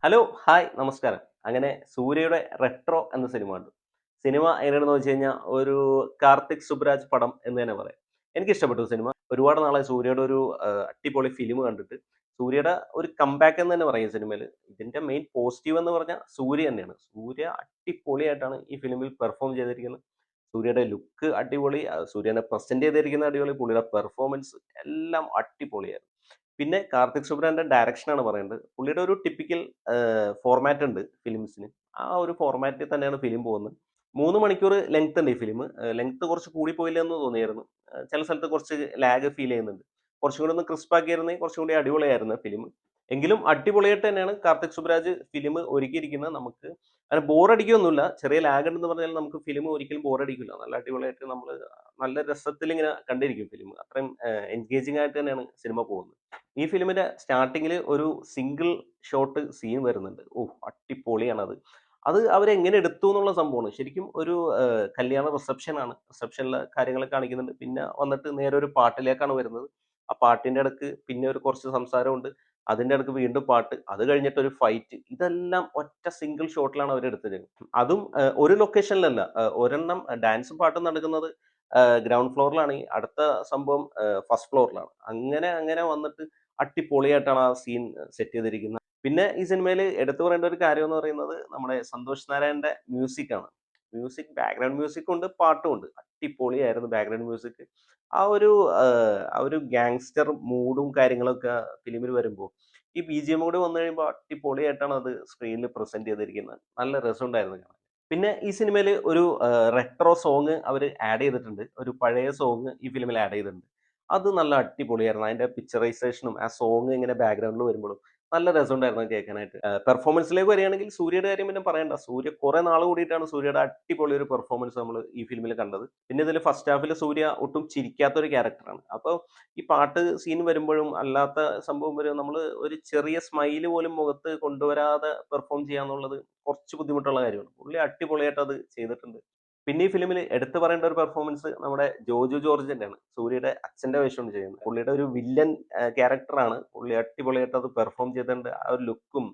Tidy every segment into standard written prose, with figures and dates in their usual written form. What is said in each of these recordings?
Hello, hi, നമസ്കാരം. അങ്ങനെ സൂര്യയുടെ റെട്രോ എന്ന സിനിമ കണ്ടു. സിനിമ എങ്ങനെയാണെന്ന് വെച്ച് കഴിഞ്ഞാൽ ഒരു കാർത്തിക് സുബ്രാജ് പടം എന്ന് തന്നെ പറയാം. എനിക്കിഷ്ടപ്പെട്ടു സിനിമ. ഒരുപാട് നാളായി സൂര്യയുടെ ഒരു അടിപൊളി ഫിലിം കണ്ടിട്ട്. സൂര്യയുടെ ഒരു കംബാക്ക് എന്ന് തന്നെ പറയും സിനിമയിൽ. ഇതിന്റെ മെയിൻ പോസിറ്റീവ് എന്ന് പറഞ്ഞാൽ സൂര്യ തന്നെയാണ്. സൂര്യ അടിപൊളിയായിട്ടാണ് ഈ ഫിലിമിൽ പെർഫോം ചെയ്തിരിക്കുന്നത്. സൂര്യയുടെ ലുക്ക് അടിപൊളി, സൂര്യനെ പ്രസന്റ് ചെയ്തിരിക്കുന്ന അടിപൊളി, പുള്ളിയുടെ പെർഫോമൻസ് എല്ലാം അടിപൊളിയായിരുന്നു. പിന്നെ കാർത്തിക് സുബ്രാന്റെ ഡയറക്ഷനാണ് പറയേണ്ടത്. പുള്ളിയുടെ ഒരു ടിപ്പിക്കൽ ഫോർമാറ്റ് ഉണ്ട് ഫിലിംസിന്. ആ ഒരു ഫോർമാറ്റിൽ തന്നെയാണ് ഫിലിം പോകുന്നത്. 3 മണിക്കൂർ ലെങ്ത് ഉണ്ട് ഈ ഫിലിം. ലെങ്ത് കുറച്ച് കൂടിപ്പോയില്ല എന്ന് തോന്നിയായിരുന്നു. ചില സ്ഥലത്ത് കുറച്ച് ലാഗ് ഫീൽ ചെയ്യുന്നുണ്ട്. കുറച്ചും കൂടി ഒന്ന് ക്രിസ്പ് ആക്കിയിരുന്നെങ്കിൽ കുറച്ചും കൂടി അടിപൊളിയായിരുന്നു ഫിലിം. എങ്കിലും അടിപൊളിയായിട്ട് തന്നെയാണ് കാർത്തിക് സുബ്രാജ് ഫിലിം ഒരുക്കിയിരിക്കുന്നത്. നമുക്ക് അങ്ങനെ ബോറടിക്കൊന്നുമില്ല. ചെറിയ ലാഗ് ഉണ്ടെന്ന് പറഞ്ഞാൽ നമുക്ക് ഫിലിം ഒരിക്കലും ബോറടിക്കില്ല. നല്ല അടിപൊളിയായിട്ട് നമ്മൾ നല്ല രസത്തിൽ ഇങ്ങനെ കണ്ടിരിക്കും ഫിലിം. അത്രയും എൻഗേജിംഗ് ആയിട്ട് തന്നെയാണ് സിനിമ പോകുന്നത്. ഈ ഫിലിമിന്റെ സ്റ്റാർട്ടിങ്ങിൽ ഒരു സിംഗിൾ ഷോട്ട് സീൻ വരുന്നുണ്ട്. ഓഹ്! അടിപൊളിയാണത്. അത് അവരെങ്ങനെ എടുത്തു എന്നുള്ള സംഭവമാണ്. ശരിക്കും ഒരു കല്യാണ റിസപ്ഷൻ ആണ്. റിസപ്ഷനിലെ കാര്യങ്ങൾ കാണിക്കുന്നുണ്ട്. പിന്നെ വന്നിട്ട് നേരെ ഒരു പാട്ടിലേക്കാണ് വരുന്നത്. ആ പാട്ടിന്റെ ഇടക്ക് പിന്നെ ഒരു കുറച്ച് സംസാരമുണ്ട്. അതിന്റെ ഇടക്ക് വീണ്ടും പാട്ട്. അത് കഴിഞ്ഞിട്ട് ഒരു ഫൈറ്റ്. ഇതെല്ലാം ഒറ്റ സിംഗിൾ ഷോട്ടിലാണ് അവരെടുത്തത്. അതും ഒരു ലൊക്കേഷനിലല്ല. ഒരെണ്ണം ഡാൻസും പാട്ടും നടക്കുന്നത് ഗ്രൗണ്ട് ഫ്ലോറിലാണെങ്കിൽ അടുത്ത സംഭവം ഫസ്റ്റ് ഫ്ലോറിലാണ്. അങ്ങനെ അങ്ങനെ വന്നിട്ട് അടിപൊളിയായിട്ടാണ് ആ സീൻ സെറ്റ് ചെയ്തിരിക്കുന്നത്. പിന്നെ ഈ സിനിമയിൽ എടുത്തു പറയേണ്ട ഒരു കാര്യം എന്ന് പറയുന്നത് നമ്മുടെ സന്തോഷ് നാരായണന്റെ മ്യൂസിക് ആണ്. മ്യൂസിക് ബാക്ക്ഗ്രൗണ്ട് മ്യൂസിക്കും ഉണ്ട്, പാട്ടും ഉണ്ട്. അടിപൊളിയായിരുന്നു ബാക്ക്ഗ്രൗണ്ട് മ്യൂസിക്. ആ ഒരു ആ ഒരു ഗാങ്സ്റ്റർ മൂഡും കാര്യങ്ങളൊക്കെ ഫിലിമിൽ വരുമ്പോൾ ഈ ബിജിഎം കൂടി വന്നു കഴിയുമ്പോൾ അടിപൊളിയായിട്ടാണ് അത് സ്ക്രീനിൽ പ്രസന്റ് ചെയ്തിരിക്കുന്നത്. നല്ല രസമുണ്ടായിരുന്നു കാണാൻ. പിന്നെ ഈ സിനിമയിൽ ഒരു റെട്രോ സോങ് അവർ ആഡ് ചെയ്തിട്ടുണ്ട്. ഒരു പഴയ സോങ് ഈ ഫിലിമിൽ ആഡ് ചെയ്തിട്ടുണ്ട്. അത് നല്ല അടിപൊളിയായിരുന്നു. അതിന്റെ പിക്ചറൈസേഷനും ആ സോങ് ഇങ്ങനെ ബാക്ക്ഗ്രൗണ്ടിൽ വരുമ്പോഴും നല്ല രസമുണ്ടായിരുന്നു കേൾക്കാനായിട്ട്. പെർഫോമൻസിലേക്ക് വരികയാണെങ്കിൽ സൂര്യയുടെ കാര്യം പിന്നെ പറയണ്ട. സൂര്യ കുറെ നാൾ കൂടിയിട്ടാണ് സൂര്യയുടെ അടിപൊളി ഒരു പെർഫോമൻസ് നമ്മൾ ഈ ഫിലിമിൽ കണ്ടത്. പിന്നെ ഇതിൽ ഫസ്റ്റ് ഹാഫിൽ സൂര്യ ഒട്ടും ചിരിക്കാത്ത ഒരു ക്യാരക്ടറാണ്. അപ്പോൾ ഈ പാട്ട് സീൻ വരുമ്പോഴും അല്ലാത്ത സംഭവം വരും നമ്മൾ ഒരു ചെറിയ സ്മൈല് പോലും മുഖത്ത് കൊണ്ടുവരാതെ പെർഫോം ചെയ്യാന്നുള്ളത് കുറച്ച് ബുദ്ധിമുട്ടുള്ള കാര്യമാണ്. പുള്ളി അടിപൊളിയായിട്ട് അത് ചെയ്തിട്ടുണ്ട്. പിന്നെ ഈ ഫിലിമിൽ എടുത്തു പറയേണ്ട ഒരു പെർഫോമൻസ് നമ്മുടെ ജോജു ജോർജിന്റെയാണ്. സൂര്യയുടെ അച്ഛന്റെ വേഷമാണ് ചെയ്യുന്നത്. പുള്ളിയുടെ ഒരു വില്ലൻ ക്യാരക്ടറാണ്. പുള്ളി അടിപൊളിയായിട്ട് അത് പെർഫോം ചെയ്തിട്ടുണ്ട്. ആ ഒരു ലുക്കും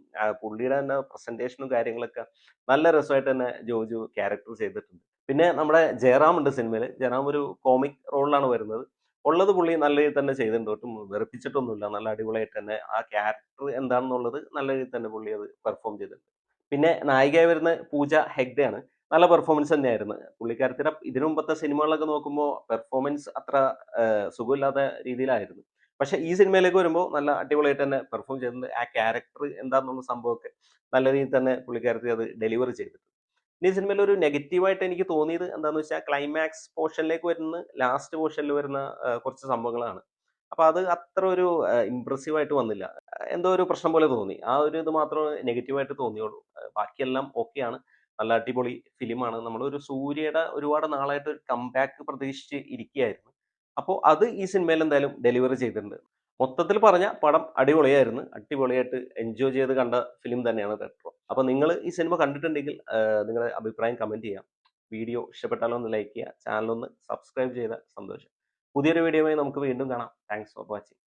പുള്ളിയുടെ തന്നെ പ്രസന്റേഷനും കാര്യങ്ങളൊക്കെ നല്ല രസമായിട്ട് തന്നെ ജോജു ക്യാരക്ടർ ചെയ്തിട്ടുണ്ട്. പിന്നെ നമ്മുടെ ജയറാം ഉണ്ട് സിനിമയിൽ. ജയറാം ഒരു കോമിക് റോളിലാണ് വരുന്നത്. ഉള്ളത് പുള്ളി നല്ല രീതിയിൽ തന്നെ ചെയ്തിട്ടുണ്ട്. ഒട്ടും വെറുപ്പിച്ചിട്ടൊന്നുമില്ല. നല്ല അടിപൊളിയായിട്ട് തന്നെ ആ ക്യാരക്ടർ എന്താണെന്നുള്ളത് നല്ല രീതിയിൽ തന്നെ പുള്ളി അത് പെർഫോം ചെയ്തിട്ടുണ്ട്. പിന്നെ നായികയായി വരുന്ന പൂജ ഹെഗ്ഡെയാണ്. നല്ല പെർഫോമൻസ് തന്നെയായിരുന്നു. പുള്ളിക്കാരത്തിയുടെ ഇതിനു മുമ്പത്തെ സിനിമകളൊക്കെ നോക്കുമ്പോൾ പെർഫോമൻസ് അത്ര സുഖമില്ലാത്ത രീതിയിലായിരുന്നു. പക്ഷെ ഈ സിനിമയിലേക്ക് വരുമ്പോൾ നല്ല അടിപൊളിയായിട്ട് തന്നെ പെർഫോം ചെയ്തിട്ടുണ്ട്. ആ ക്യാരക്ടർ എന്താന്നുള്ള സംഭവമൊക്കെ നല്ല രീതിയിൽ തന്നെ പുള്ളിക്കാരത്തി അത് ഡെലിവർ ചെയ്തിട്ടുണ്ട്. ഇനി ഈ സിനിമയിൽ ഒരു നെഗറ്റീവായിട്ട് എനിക്ക് തോന്നിയത് എന്താന്ന് വെച്ചാൽ ക്ലൈമാക്സ് പോർഷനിലേക്ക് വരുന്ന ലാസ്റ്റ് പോർഷനിൽ വരുന്ന കുറച്ച് സംഭവങ്ങളാണ്. അപ്പൊ അത് അത്ര ഒരു ഇംപ്രസീവ് ആയിട്ട് വന്നില്ല. എന്തോ ഒരു പ്രശ്നം പോലെ തോന്നി. ആ ഒരു ഇത് മാത്രമേ നെഗറ്റീവായിട്ട് തോന്നിയുള്ളൂ. ബാക്കിയെല്ലാം ഓക്കെയാണ്. നല്ല അടിപൊളി ഫിലിമാണ്. നമ്മളൊരു സൂര്യയുടെ ഒരുപാട് നാളായിട്ട് ഒരു കംബാക്ക് പ്രതീക്ഷിച്ച് ഇരിക്കുകയായിരുന്നു. അപ്പോൾ അത് ഈ സിനിമയിൽ എന്തായാലും ഡെലിവറി ചെയ്തിട്ടുണ്ട്. മൊത്തത്തിൽ പറഞ്ഞാൽ പടം അടിപൊളിയായിരുന്നു. അടിപൊളിയായിട്ട് എൻജോയ് ചെയ്ത് കണ്ട ഫിലിം തന്നെയാണ് റെട്രോ. അപ്പോൾ നിങ്ങൾ ഈ സിനിമ കണ്ടിട്ടുണ്ടെങ്കിൽ നിങ്ങളുടെ അഭിപ്രായം കമന്റ് ചെയ്യാം. വീഡിയോ ഇഷ്ടപ്പെട്ടാലോ ഒന്ന് ലൈക്ക് ചെയ്യുക. ചാനൽ ഒന്ന് സബ്സ്ക്രൈബ് ചെയ്താൽ സന്തോഷം. പുതിയൊരു വീഡിയോയുമായി നമുക്ക് വീണ്ടും കാണാം. Thanks for watching.